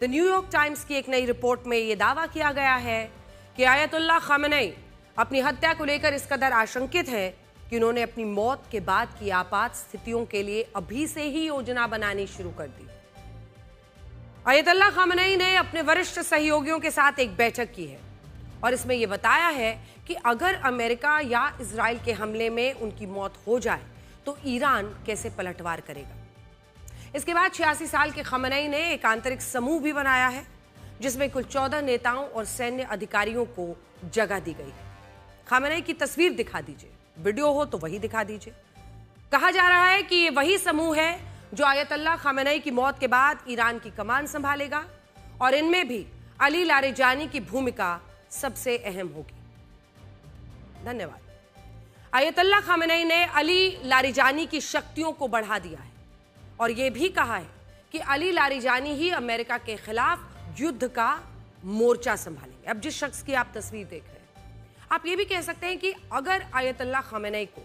The New York times की एक नई रिपोर्ट में यह दावा किया गया है कि आयतुल्लाह खामेनेई अपनी हत्या को लेकर इस कदर आशंकित हैं कि उन्होंने अपनी मौत के बाद की आपात स्थितियों के लिए अभी से ही योजना बनानी शुरू कर दी। आयतुल्लाह खामेनेई ने अपने वरिष्ठ सहयोगियों के साथ एक बैठक की है और इसमें यह बताया है कि अगर अमेरिका या इजराइल के हमले में उनकी मौत हो जाए तो ईरान कैसे पलटवार करेगा। इसके बाद 86 साल के खामेनेई ने एक आंतरिक समूह भी बनाया है जिसमें कुल 14 नेताओं और सैन्य अधिकारियों को जगह दी गई है। खामेनेई की तस्वीर दिखा दीजिए, वीडियो हो तो वही दिखा दीजिए। कहा जा रहा है कि ये वही समूह है जो आयतुल्लाह खामेनेई की मौत के बाद ईरान की कमान संभालेगा और इनमें भी अली लारिजानी की भूमिका सबसे अहम होगी। धन्यवाद। आयतुल्लाह खामेनेई ने अली लारिजानी की शक्तियों को बढ़ा दिया है और यह भी कहा है कि अली लारिजानी ही अमेरिका के खिलाफ युद्ध का मोर्चा संभालेंगे। अब जिस शख्स की आप तस्वीर देख रहे हैं, आप ये भी कह सकते हैं कि अगर आयतुल्लाह खामेनेई को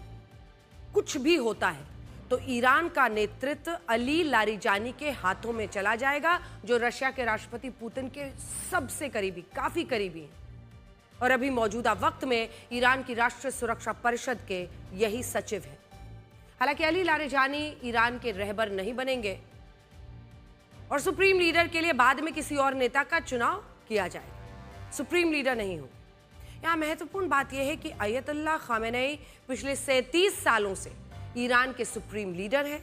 कुछ भी होता है तो ईरान का नेतृत्व अली लारिजानी के हाथों में चला जाएगा, जो रशिया के राष्ट्रपति पुतिन के सबसे करीबी, काफी करीबी हैं और अभी मौजूदा वक्त में ईरान की राष्ट्रीय सुरक्षा परिषद के यही सचिव हैं। हालांकि अली लारिजानी ईरान के रहबर नहीं बनेंगे और सुप्रीम लीडर के लिए बाद में किसी और नेता का चुनाव किया जाएगा, सुप्रीम लीडर नहीं हो। यहां महत्वपूर्ण बात यह है कि आयतुल्लाह खामेनेई पिछले 37 सालों से ईरान के सुप्रीम लीडर हैं।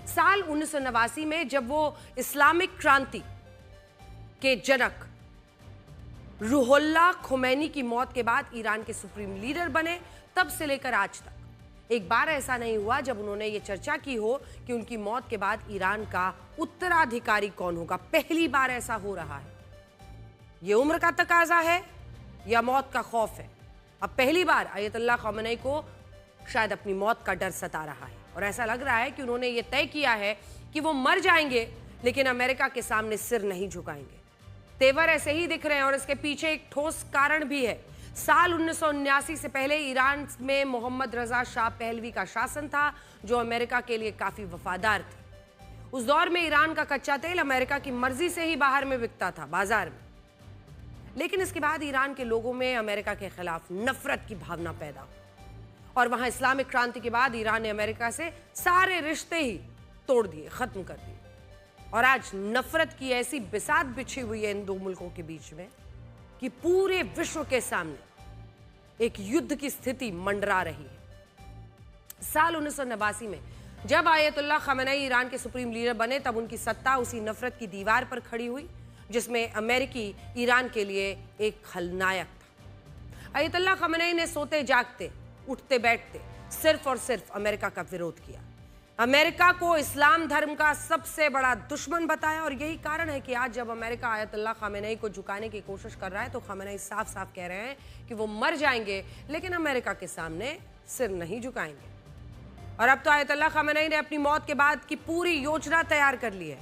साल 1989 में जब वो इस्लामिक क्रांति के जनक रूहुल्लाह खोमैनी की मौत के बाद ईरान के सुप्रीम लीडर बने, तब से लेकर आज तक एक बार ऐसा नहीं हुआ जब उन्होंने ये चर्चा की हो कि उनकी मौत के बाद ईरान का उत्तराधिकारी कौन होगा। पहली बार ऐसा हो रहा है। ये उम्र का तकाजा है या मौत का खौफ है? अब पहली बार आयतुल्लाह खामेनेई को शायद अपनी मौत का डर सता रहा है और ऐसा लग रहा है कि उन्होंने ये तय किया है कि वो मर जाएंगे लेकिन अमेरिका के सामने सिर नहीं झुकाएंगे। तेवर ऐसे ही दिख रहे हैं और इसके पीछे एक ठोस कारण भी है। साल 1979 से पहले ईरान में मोहम्मद रजा शाह पहलवी का शासन था, जो अमेरिका के लिए काफी वफादार थे। उस दौर में ईरान का कच्चा तेल अमेरिका की मर्जी से ही बाहर में बिकता था, बाजार में। लेकिन इसके बाद ईरान के लोगों में अमेरिका के खिलाफ नफरत की भावना पैदा हुई और वहां इस्लामिक क्रांति के बाद ईरान ने अमेरिका से सारे रिश्ते ही तोड़ दिए, खत्म कर दिए और आज नफरत की ऐसी बिसात बिछी हुई है इन दो मुल्कों के बीच में कि पूरे विश्व के सामने एक युद्ध की स्थिति मंडरा रही है। साल 1989 में जब आयतुल्लाह खामेनेई ईरान के सुप्रीम लीडर बने, तब उनकी सत्ता उसी नफरत की दीवार पर खड़ी हुई जिसमें अमेरिकी ईरान के लिए एक खलनायक था। आयतुल्लाह खामेनेई ने सोते जागते, उठते बैठते सिर्फ और सिर्फ अमेरिका का विरोध किया, अमेरिका को इस्लाम धर्म का सबसे बड़ा दुश्मन बताया और यही कारण है कि आज जब अमेरिका आयतुल्लाह खामेनेई को झुकाने की कोशिश कर रहा है तो खामेनेई साफ साफ कह रहे हैं कि वो मर जाएंगे लेकिन अमेरिका के सामने सिर नहीं झुकाएंगे। और अब तो आयतुल्लाह खामेनेई ने अपनी मौत के बाद की पूरी योजना तैयार कर ली है।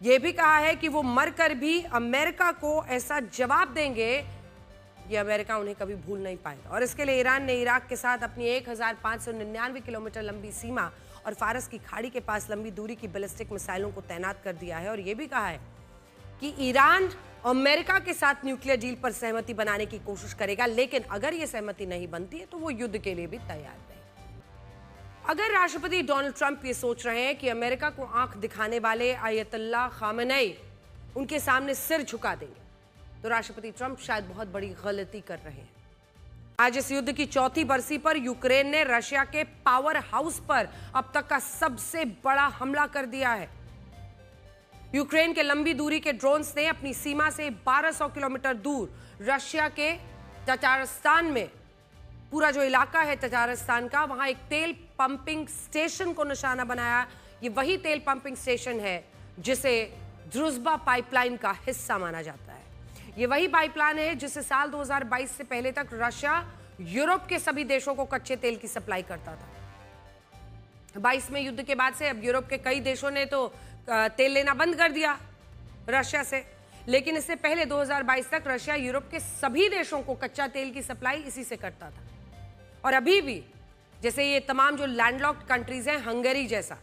यह भी कहा है कि वो मरकर भी अमेरिका को ऐसा जवाब देंगे ये अमेरिका उन्हें कभी भूल नहीं पाएगा। और इसके लिए ईरान ने इराक के साथ अपनी 1599 किलोमीटर लंबी सीमा और फारस की खाड़ी के पास लंबी दूरी की बैलिस्टिक मिसाइलों को तैनात कर दिया है और यह भी कहा है कि ईरान अमेरिका के साथ न्यूक्लियर डील पर सहमति बनाने की कोशिश करेगा, लेकिन अगर यह सहमति नहीं बनती है तो वो युद्ध के लिए भी तैयार है। अगर राष्ट्रपति डोनाल्ड ट्रंप ये सोच रहे हैं कि अमेरिका को आंख दिखाने वाले आयतुल्लाह खामेनेई उनके सामने सिर झुका देंगे तो राष्ट्रपति ट्रंप शायद बहुत बड़ी गलती कर रहे हैं। आज इस युद्ध की चौथी बरसी पर यूक्रेन ने रशिया के पावर हाउस पर अब तक का सबसे बड़ा हमला कर दिया है। यूक्रेन के लंबी दूरी के ड्रोन्स ने अपनी सीमा से 1200 किलोमीटर दूर रशिया के ततारस्तान में, पूरा जो इलाका है ततारस्तान का, वहां एक तेल पंपिंग स्टेशन को निशाना बनाया। ये वही तेल पंपिंग स्टेशन है जिसे ड्रुज़बा पाइपलाइन का हिस्सा माना जाता है। ये वही पाइपलाइन है जिससे साल 2022 से पहले तक रशिया यूरोप के सभी देशों को कच्चे तेल की सप्लाई करता था। 22 में युद्ध के बाद से अब यूरोप के कई देशों ने तो तेल लेना बंद कर दिया रशिया से, लेकिन इससे पहले 2022 तक रशिया यूरोप के सभी देशों को कच्चा तेल की सप्लाई इसी से करता था। और अभी भी जैसे ये तमाम जो लैंडलॉक्ड कंट्रीज हैं, हंगरी जैसा,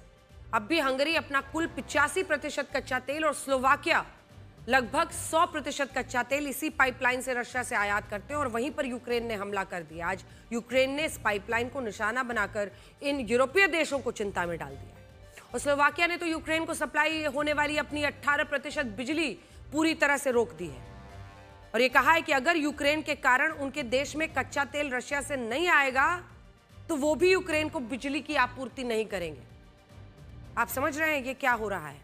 अब भी हंगरी अपना कुल 85% कच्चा तेल और स्लोवाकिया लगभग 100% कच्चा तेल इसी पाइपलाइन से रशिया से आयात करते हैं और वहीं पर यूक्रेन ने हमला कर दिया। आज यूक्रेन ने इस पाइपलाइन को निशाना बनाकर इन यूरोपीय देशों को चिंता में डाल दिया है और स्लोवाकिया ने तो यूक्रेन को सप्लाई होने वाली अपनी 18% बिजली पूरी तरह से रोक दी है और ये कहा है कि अगर यूक्रेन के कारण उनके देश में कच्चा तेल रशिया से नहीं आएगा तो वो भी यूक्रेन को बिजली की आपूर्ति नहीं करेंगे। आप समझ रहे हैं ये क्या हो रहा है?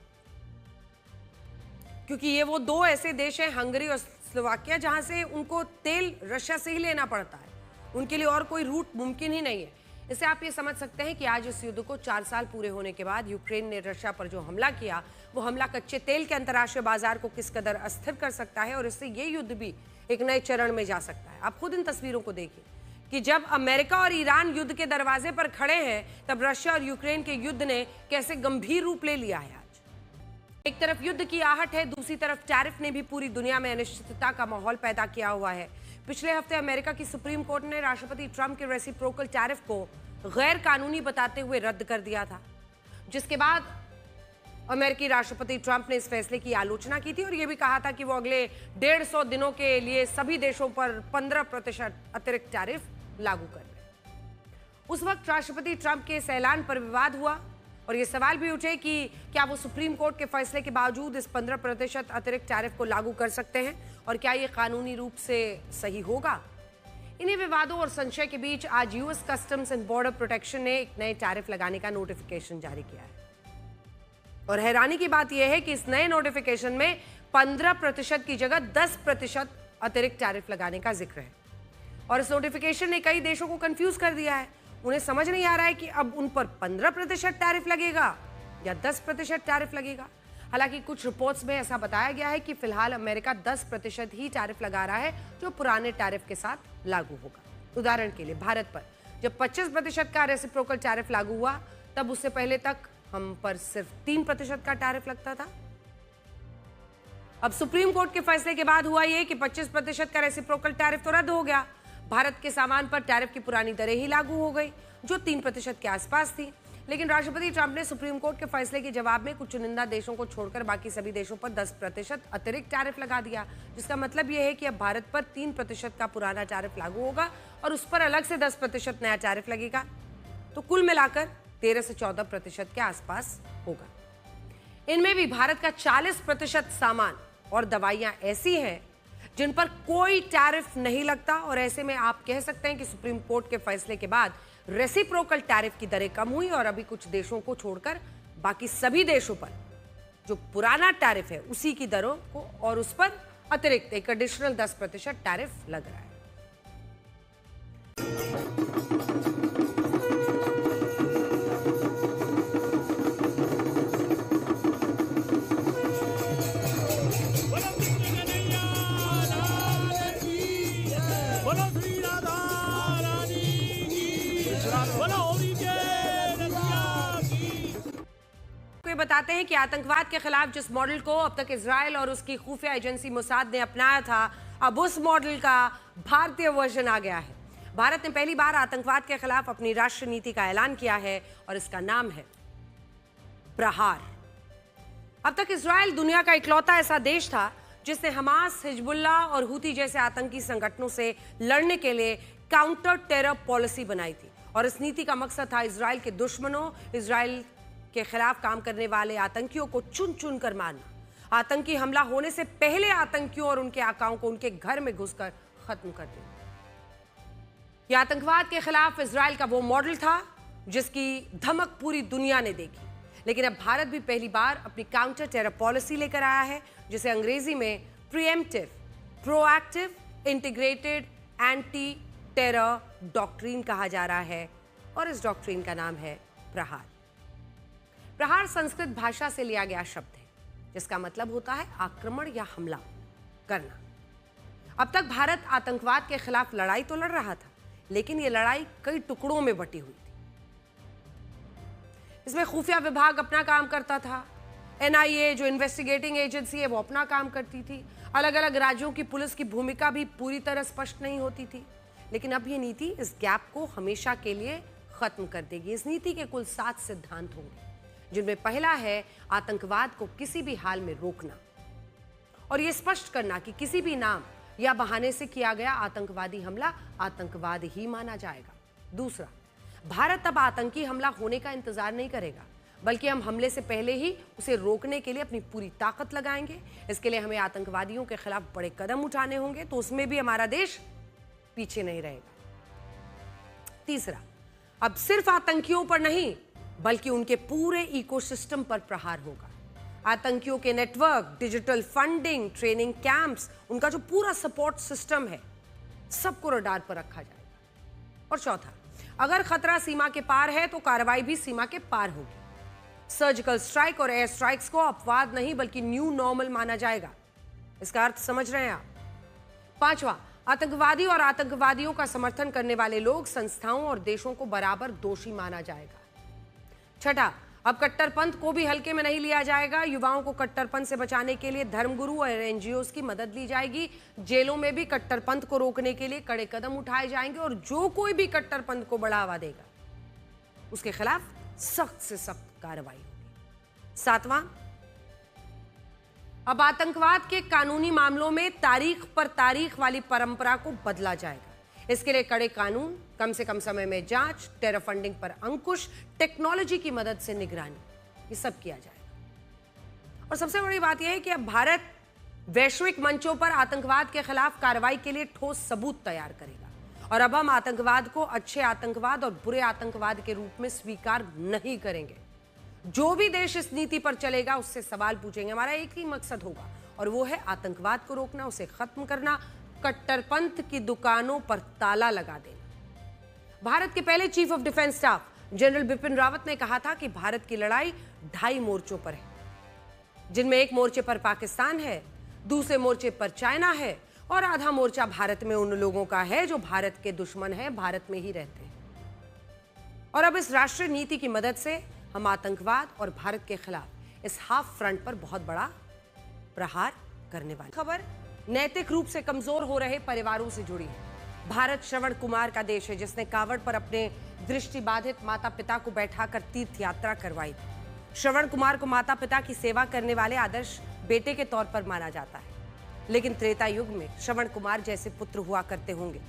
क्योंकि ये वो दो ऐसे देश हैं, हंगरी और स्लोवाकिया, जहां से उनको तेल रशिया से ही लेना पड़ता है। उनके लिए और कोई रूट मुमकिन ही नहीं है। इससे आप ये समझ सकते हैं कि आज इस युद्ध को 4 साल पूरे होने के बाद यूक्रेन ने रशिया पर जो हमला किया, वो हमला कच्चे तेल के अंतर्राष्ट्रीय बाजार को किस कदर अस्थिर कर सकता है और इससे ये युद्ध भी एक नए चरण में जा सकता है। आप खुद इन तस्वीरों को देखिए कि जब अमेरिका और ईरान युद्ध के दरवाजे पर खड़े हैं, तब रशिया और यूक्रेन के युद्ध ने कैसे गंभीर रूप ले लिया है। आज एक तरफ युद्ध की आहट है, दूसरी तरफ टैरिफ ने भी पूरी दुनिया में अनिश्चितता का माहौल पैदा किया हुआ है। पिछले हफ्ते अमेरिका की सुप्रीम कोर्ट ने राष्ट्रपति ट्रंप के रेसिप्रोकल टैरिफ को गैर कानूनी बताते हुए रद्द कर दिया था, जिसके बाद अमेरिकी राष्ट्रपति ट्रंप ने इस फैसले की आलोचना की थी और यह भी कहा था कि वो अगले 150 दिनों के लिए सभी देशों पर 15% अतिरिक्त टैरिफ लागू कर रहे। उस वक्त राष्ट्रपति ट्रंप के इस ऐलान पर विवाद हुआ और ये सवाल भी उठे कि क्या वो सुप्रीम कोर्ट के फैसले के बावजूद इस 15% अतिरिक्त टैरिफ को लागू कर सकते हैं और क्या ये कानूनी रूप से सही होगा। इन्हीं विवादों और संशय के बीच आज US customs and border protection ने एक नए टैरिफ लगाने का नोटिफिकेशन जारी किया है और हैरानी की बात यह है कि इस नए नोटिफिकेशन में 15% की जगह 10% अतिरिक्त टैरिफ लगाने का जिक्र है और इस नोटिफिकेशन ने कई देशों को कंफ्यूज कर दिया है। उन्हें समझ नहीं आ रहा है कि अब उन पर 15% टैरिफ लगेगा या 10% टैरिफ लगेगा। हालांकि कुछ रिपोर्ट्स में ऐसा बताया गया है कि फिलहाल अमेरिका 10% ही टैरिफ लगा रहा है, जो पुराने टैरिफ के साथ लागू होगा। उदाहरण के लिए भारत पर जब 25% का रेसिप्रोकल टैरिफ लागू हुआ, तब उससे पहले तक हम पर सिर्फ 3% का टैरिफ लगता था। अब सुप्रीम कोर्ट के फैसले के बाद हुआ यह कि 25% का रेसिप्रोकल टैरिफ तो रद्द हो गया। भारत के सामान पर टैरिफ की पुरानी दरें ही लागू हो गई, जो 3% के आसपास थी। लेकिन राष्ट्रपति ट्रंप ने सुप्रीम कोर्ट के फैसले के जवाब में कुछ चुनिंदा देशों को छोड़कर बाकी सभी देशों पर 10% अतिरिक्त टैरिफ लगा दिया, जिसका मतलब यह है कि अब भारत पर 3% का पुराना टैरिफ लागू होगा और उस पर अलग से 10% नया टैरिफ लगेगा। तो कुल मिलाकर 13 से 14% के आसपास होगा। इनमें भी भारत का 40% सामान और दवाइयां ऐसी हैं जिन पर कोई टैरिफ नहीं लगता और ऐसे में आप कह सकते हैं कि सुप्रीम कोर्ट के फैसले के बाद रेसिप्रोकल टैरिफ की दरें कम हुई और अभी कुछ देशों को छोड़कर बाकी सभी देशों पर जो पुराना टैरिफ है उसी की दरों को और उस पर अतिरिक्त एक एडिशनल 10% टैरिफ लग रहा है। बताते हैं कि आतंकवाद के खिलाफ जिस मॉडल को अब तक इजराइल और उसकी खुफिया एजेंसी मोसाद ने अपनाया था, अब उस मॉडल का भारतीय वर्जन आ गया है। भारत ने पहली बार आतंकवाद के खिलाफ अपनी राष्ट्रीय नीति का ऐलान किया है और इसका नाम है प्रहार। अब तक इजराइल दुनिया का इकलौता ऐसा देश था जिसने हमास, हिजबुल्लाह और हूती जैसे आतंकी संगठनों से लड़ने के लिए काउंटर टेरर पॉलिसी बनाई थी और इस नीति का मकसद था इजराइल के दुश्मनों, इजराइल के खिलाफ काम करने वाले आतंकियों को चुन चुन कर मारना, आतंकी हमला होने से पहले आतंकियों और उनके आकाओं को उनके घर में घुसकर खत्म कर देना। यह आतंकवाद के खिलाफ इजराइल का वो मॉडल था जिसकी धमक पूरी दुनिया ने देखी। लेकिन अब भारत भी पहली बार अपनी काउंटर टेरर पॉलिसी लेकर आया है, जिसे अंग्रेजी में pre-emptive, proactive, integrated anti terror doctrine कहा जा रहा है और इस डॉक्ट्रिन का नाम है प्रहार। प्रहार संस्कृत भाषा से लिया गया शब्द है जिसका मतलब होता है आक्रमण या हमला करना। अब तक भारत आतंकवाद के खिलाफ लड़ाई तो लड़ रहा था, लेकिन यह लड़ाई कई टुकड़ों में बटी हुई थी। इसमें खुफिया विभाग अपना काम करता था, एनआईए जो इन्वेस्टिगेटिंग एजेंसी है वो अपना काम करती थी, अलग अलग राज्यों की पुलिस की भूमिका भी पूरी तरह स्पष्ट नहीं होती थी। लेकिन अब यह नीति इस गैप को हमेशा के लिए खत्म कर देगी। इस नीति के कुल 7 सिद्धांत होंगे जिनमें पहला है आतंकवाद को किसी भी हाल में रोकना और यह स्पष्ट करना कि किसी भी नाम या बहाने से किया गया आतंकवादी हमला आतंकवाद ही माना जाएगा। दूसरा, भारत अब आतंकी हमला होने का इंतजार नहीं करेगा, बल्कि हम हमले से पहले ही उसे रोकने के लिए अपनी पूरी ताकत लगाएंगे। इसके लिए हमें आतंकवादियों के खिलाफ बड़े कदम उठाने होंगे, तो उसमें भी हमारा देश पीछे नहीं रहेगा। तीसरा, अब सिर्फ आतंकियों पर नहीं बल्कि उनके पूरे इकोसिस्टम पर प्रहार होगा। आतंकियों के network, digital funding, training camps, उनका जो पूरा सपोर्ट सिस्टम है, सबको रडार पर रखा जाएगा। और चौथा, अगर खतरा सीमा के पार है तो कार्रवाई भी सीमा के पार होगी। सर्जिकल स्ट्राइक और एयर स्ट्राइक्स को अपवाद नहीं बल्कि न्यू नॉर्मल माना जाएगा। इसका अर्थ समझ रहे हैं आप? पांचवा, आतंकवादी और आतंकवादियों का समर्थन करने वाले लोग, संस्थाओं और देशों को बराबर दोषी माना जाएगा। छठा, अब कट्टरपंथ को भी हल्के में नहीं लिया जाएगा। युवाओं को कट्टरपंथ से बचाने के लिए धर्मगुरु और एनजीओज की मदद ली जाएगी। जेलों में भी कट्टरपंथ को रोकने के लिए कड़े कदम उठाए जाएंगे और जो कोई भी कट्टरपंथ को बढ़ावा देगा उसके खिलाफ सख्त से सख्त कार्रवाई होगी। सातवां, अब आतंकवाद के कानूनी मामलों में तारीख पर तारीख वाली परंपरा को बदला जाएगा। इसके लिए कड़े कानून, कम से कम समय में जांच, टेरर फंडिंग पर अंकुश, टेक्नोलॉजी की मदद से निगरानी, ये सब किया जाएगा। और सबसे बड़ी बात यह है कि अब भारत वैश्विक मंचों पर आतंकवाद के खिलाफ कार्रवाई के लिए ठोस सबूत तैयार करेगा। और अब हम आतंकवाद को अच्छे आतंकवाद और बुरे आतंकवाद के रूप में स्वीकार नहीं करेंगे। जो भी देश इस नीति पर चलेगा उससे सवाल पूछेंगे। हमारा एक ही मकसद होगा और वो है आतंकवाद को रोकना, उसे खत्म करना, कट्टरपंथ की दुकानों पर ताला लगा देना। भारत के पहले chief of defence staff general Bipin Rawat ने कहा था कि भारत की लड़ाई 2.5 मोर्चों पर है, जिनमें एक मोर्चे पर पाकिस्तान है, दूसरे मोर्चे पर चाइना है और आधा मोर्चा भारत में उन लोगों का है जो भारत के दुश्मन हैं, भारत में ही रहते हैं। और अब इस राष्ट्रीय नीति की मदद से हम आतंकवाद और भारत के खिलाफ इस हाफ फ्रंट पर बहुत बड़ा प्रहार करने वाले। खबर नैतिक रूप से कमजोर हो रहे परिवारों से जुड़ी है। भारत श्रवण कुमार का देश है, जिसने कावड़ पर अपने दृष्टिबाधित माता पिता को बैठाकर तीर्थ यात्रा करवाई थी। श्रवण कुमार को माता पिता की सेवा करने वाले आदर्श बेटे के तौर पर माना जाता है, लेकिन त्रेता युग में श्रवण कुमार जैसे पुत्र हुआ करते होंगे।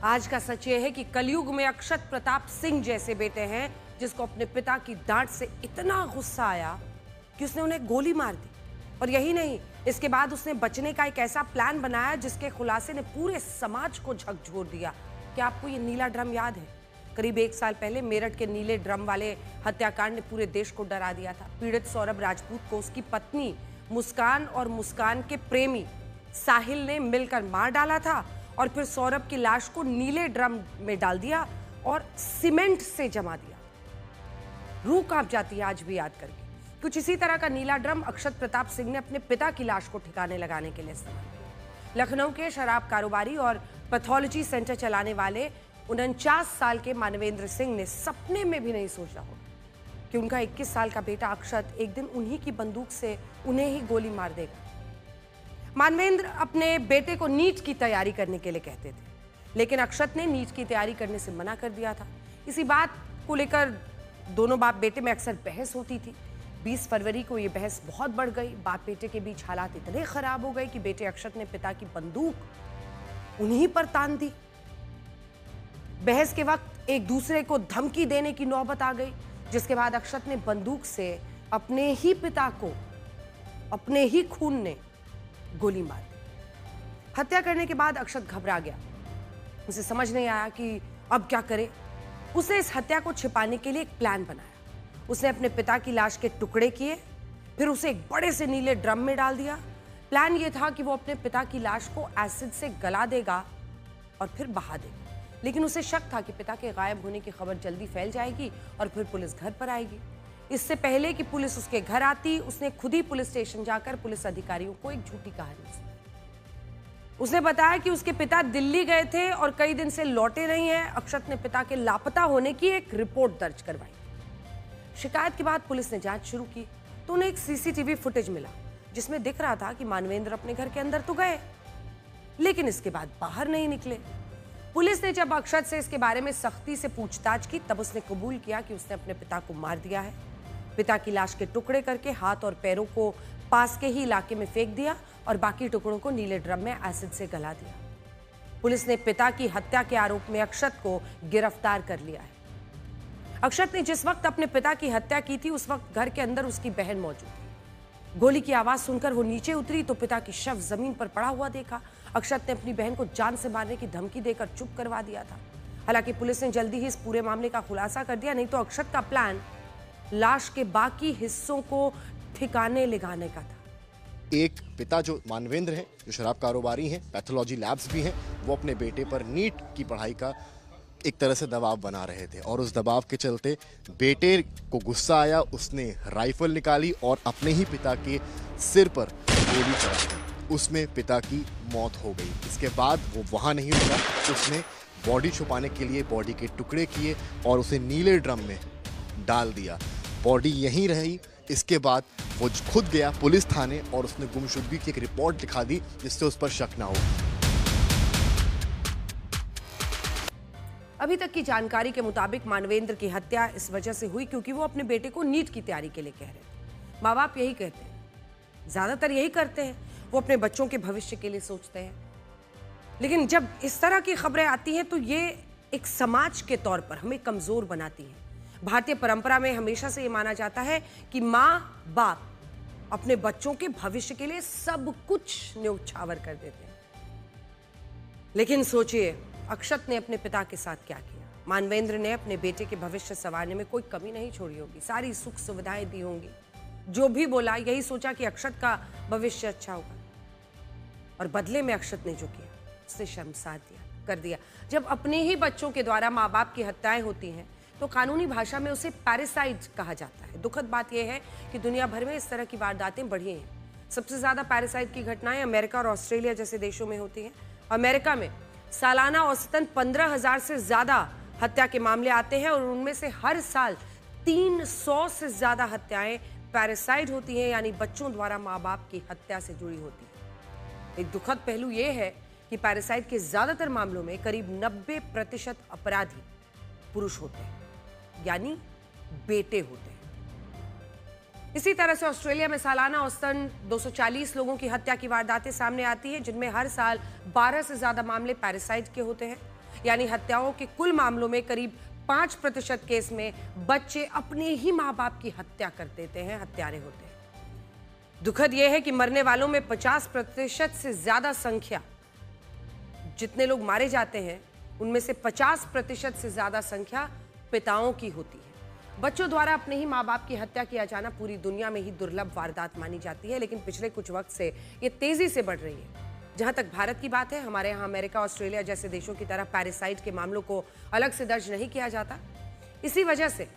आज का सच यह है कि कलयुग में अक्षत प्रताप सिंह जैसे बेटे हैं, जिसको अपने पिता की डांट से इतना गुस्सा आया कि उसने उन्हें गोली मार दी। और यही नहीं, इसके बाद उसने बचने का एक ऐसा प्लान बनाया जिसके खुलासे ने पूरे समाज को झकझोर दिया। क्या आपको ये नीला ड्रम याद है? करीब 1 साल पहले मेरठ के नीले ड्रम वाले हत्याकांड ने पूरे देश को डरा दिया था। पीड़ित सौरभ राजपूत को उसकी पत्नी मुस्कान और मुस्कान के प्रेमी साहिल ने मिलकर मार डाला था और फिर सौरभ की लाश को नीले ड्रम में डाल दिया और सीमेंट से जमा दिया। रूह कांप जाती है आज भी याद करके। कुछ इसी तरह का नीला ड्रम अक्षत प्रताप सिंह ने अपने पिता की लाश को ठिकाने लगाने के लिए इस्तेमाल किया। लखनऊ के शराब कारोबारी और पैथोलॉजी सेंटर चलाने वाले 49 साल के मानवेंद्र सिंह ने सपने में भी नहीं सोचा होगा कि उनका 21 साल का बेटा अक्षत एक दिन उन्हीं की बंदूक से उन्हें ही गोली मार देगा। मानवेंद्र अपने बेटे को नीट की तैयारी करने के लिए कहते थे, लेकिन अक्षत ने नीट की तैयारी करने से मना कर दिया था। इसी बात को लेकर दोनों बाप बेटे में अक्सर बहस होती थी। 20 फरवरी को ये बहस बहुत बढ़ गई। बाप बेटे के बीच हालात इतने खराब हो गए कि बेटे अक्षत ने पिता की बंदूक उन्हीं पर तान दी। बहस के वक्त एक दूसरे को धमकी देने की नौबत आ गई, जिसके बाद अक्षत ने बंदूक से अपने ही पिता को अपने ही खून ने गोली मार दी। हत्या करने के बाद अक्षत घबरा गया। उसे समझ नहीं आया कि अब क्या करे। उसने इस हत्या को छिपाने के लिए एक प्लान बनाया। उसने अपने पिता की लाश के टुकड़े किए, फिर उसे एक बड़े से नीले ड्रम में डाल दिया। प्लान यह था कि वो अपने पिता की लाश को एसिड से गला देगा और फिर बहा देगा। लेकिन उसे शक था कि पिता के गायब होने की खबर जल्दी फैल जाएगी और फिर पुलिस घर पर आएगी। इससे पहले कि पुलिस उसके घर आती, उसने खुद ही पुलिस स्टेशन जाकर पुलिस अधिकारियों को एक झूठी कहानी सुनाई। उसने बताया कि उसके पिता दिल्ली गए थे और कई दिन से लौटे नहीं हैं। अक्षत ने पिता के लापता होने की एक रिपोर्ट दर्ज करवाई। शिकायत के बाद पुलिस ने जांच शुरू की तो उन्हें एक सीसीटीवी फुटेज मिला, जिसमें दिख रहा था कि मानवेंद्र अपने घर के अंदर तो गए, लेकिन इसके बाद बाहर नहीं निकले। पुलिस ने जब अक्षत से इसके बारे में सख्ती से पूछताछ की, तब उसने कबूल किया कि उसने अपने पिता को मार दिया है। पिता की लाश के टुकड़े करके हाथ और पैरों को पास के ही इलाके में फेंक दिया और बाकी टुकड़ों को नीले ड्रम में एसिड से गला दिया। पुलिस ने पिता की हत्या के आरोप में अक्षत को गिरफ्तार कर लिया है। अक्षत ने जिस वक्त अपने पिता की हत्या की थी उस वक्त घर के अंदर उसकी बहन मौजूद थी। गोली की आवाज सुनकर वो नीचे उतरी तो पिता की शव जमीन पर पड़ा हुआ देखा। अक्षत ने अपनी बहन को जान से मारने की धमकी देकर चुप करवा दिया था। हालांकि पुलिस ने जल्दी ही इस पूरे मामले का खुलासा कर दिया, नहीं तो अक्षत का प्लान लाश के बाकी हिस्सों को ठिकाने लगाने का था। एक पिता जो मानवेंद्र हैं, जो शराब कारोबारी हैं, पैथोलॉजी लैब्स भी हैं, वो अपने बेटे पर नीट की पढ़ाई का एक तरह से दबाव बना रहे थे और उस दबाव के चलते बेटे को गुस्सा आया, उसने राइफल निकाली और अपने ही पिता के सिर पर गोली चला दी। उसमें पिता की मौत हो गई। इसके बाद वो वहाँ नहीं रुका, उसने बॉडी छुपाने के लिए बॉडी के टुकड़े किए और उसे नीले ड्रम में डाल दिया। बॉडी यहीं रही। इसके बाद वो खुद गया पुलिस थाने और उसने गुमशुदगी की एक रिपोर्ट लिखा दी जिससे उस पर शक ना हो। अभी तक की जानकारी के मुताबिक मानवेंद्र की हत्या इस वजह से हुई क्योंकि वो अपने बेटे को नीट की तैयारी के लिए कह रहे थे। माँ बाप यही कहते हैं, ज्यादातर यही करते हैं, वो अपने बच्चों के भविष्य के लिए सोचते हैं। लेकिन जब इस तरह की खबरें आती हैं तो ये एक समाज के तौर पर हमें कमजोर बनाती है। भारतीय परंपरा में हमेशा से ये माना जाता है कि माँ बाप अपने बच्चों के भविष्य के लिए सब कुछ न्यौछावर कर देते हैं। लेकिन सोचिए, अक्षत ने अपने पिता के साथ क्या किया। मानवेंद्र ने अपने बेटे के भविष्य संवारने में कोई कमी नहीं छोड़ी होगी, सारी सुख सुविधाएं दी होंगी। जो भी बोला यही सोचा कि अक्षत का भविष्य अच्छा होगा, और बदले में अक्षत ने जो किया उससे शर्मसार कर दिया। जब अपने ही बच्चों के द्वारा माँ बाप की हत्याएं होती हैं तो कानूनी भाषा में उसे पैरासाइड कहा जाता है। दुखद बात यह है कि दुनिया भर में इस तरह की वारदातें बढ़ी हैं। सबसे ज्यादा पैरासाइड की घटनाएं अमेरिका और ऑस्ट्रेलिया जैसे देशों में होती हैं। अमेरिका में सालाना औसतन 15,000 से ज्यादा हत्या के मामले आते हैं और उनमें से हर साल 300 से ज्यादा हत्याएं पैरासाइड होती हैं, यानी बच्चों द्वारा माँ बाप की हत्या से जुड़ी होती है। एक दुखद पहलू यह है कि पैरासाइड के ज्यादातर मामलों में करीब 90% अपराधी पुरुष होते हैं, यानी बेटे होते हैं। इसी तरह से ऑस्ट्रेलिया में सालाना औसतन 240 लोगों की हत्या की वारदातें सामने आती हैं, जिनमें हर साल 12 से ज्यादा मामले पैरासाइड के होते हैं। यानी हत्याओं के कुल मामलों में करीब 5% केस में बच्चे अपने ही माँ बाप की हत्या कर देते हैं, हत्यारे होते हैं। दुखद यह है कि मरने वालों में 50% से ज्यादा संख्या, जितने लोग मारे जाते हैं उनमें से 50% से ज्यादा संख्या पिताओं की होती है। बच्चों द्वारा अपने ही माँ बाप की हत्या किया जाना पूरी दुनिया में ही दुर्लभ वारदात मानी जाती है, लेकिन पिछले कुछ वक्त से ये तेजी से बढ़ रही है। जहां तक भारत की बात है, हमारे यहाँ अमेरिका, ऑस्ट्रेलिया जैसे देशों की तरह पैरासाइड के मामलों को अलग से दर्ज नहीं किया जाता। इसी वजह से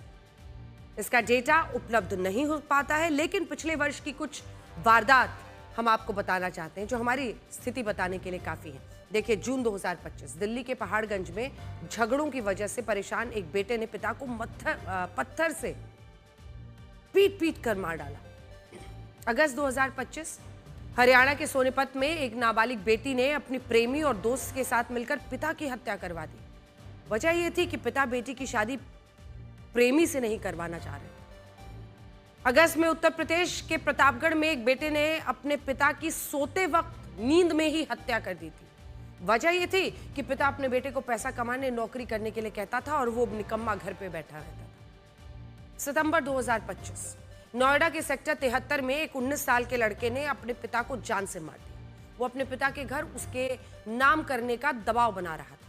इसका डेटा उपलब्ध नहीं हो पाता है। लेकिन पिछले वर्ष की कुछ वारदात हम आपको बताना चाहते हैं जो हमारी स्थिति बताने के लिए काफी है। देखिए, जून 2025 दिल्ली के पहाड़गंज में झगड़ों की वजह से परेशान एक बेटे ने पिता को पत्थर से पीट पीट कर मार डाला। अगस्त 2025 हरियाणा के सोनीपत में एक नाबालिग बेटी ने अपनी प्रेमी और दोस्त के साथ मिलकर पिता की हत्या करवा दी। वजह यह थी कि पिता बेटी की शादी प्रेमी से नहीं करवाना चाह रहे। अगस्त में उत्तर प्रदेश के प्रतापगढ़ में एक बेटे ने अपने पिता की सोते वक्त नींद में ही हत्या कर दी थी। वजह यह थी कि पिता अपने बेटे को पैसा कमाने, नौकरी करने के लिए कहता था और वो निकम्मा घर पे बैठा रहता था। सितंबर 2025 नोएडा के सेक्टर 73 में एक 19 साल के लड़के ने अपने पिता को जान से मार दिया। वो अपने पिता के घर उसके नाम करने का दबाव बना रहा था।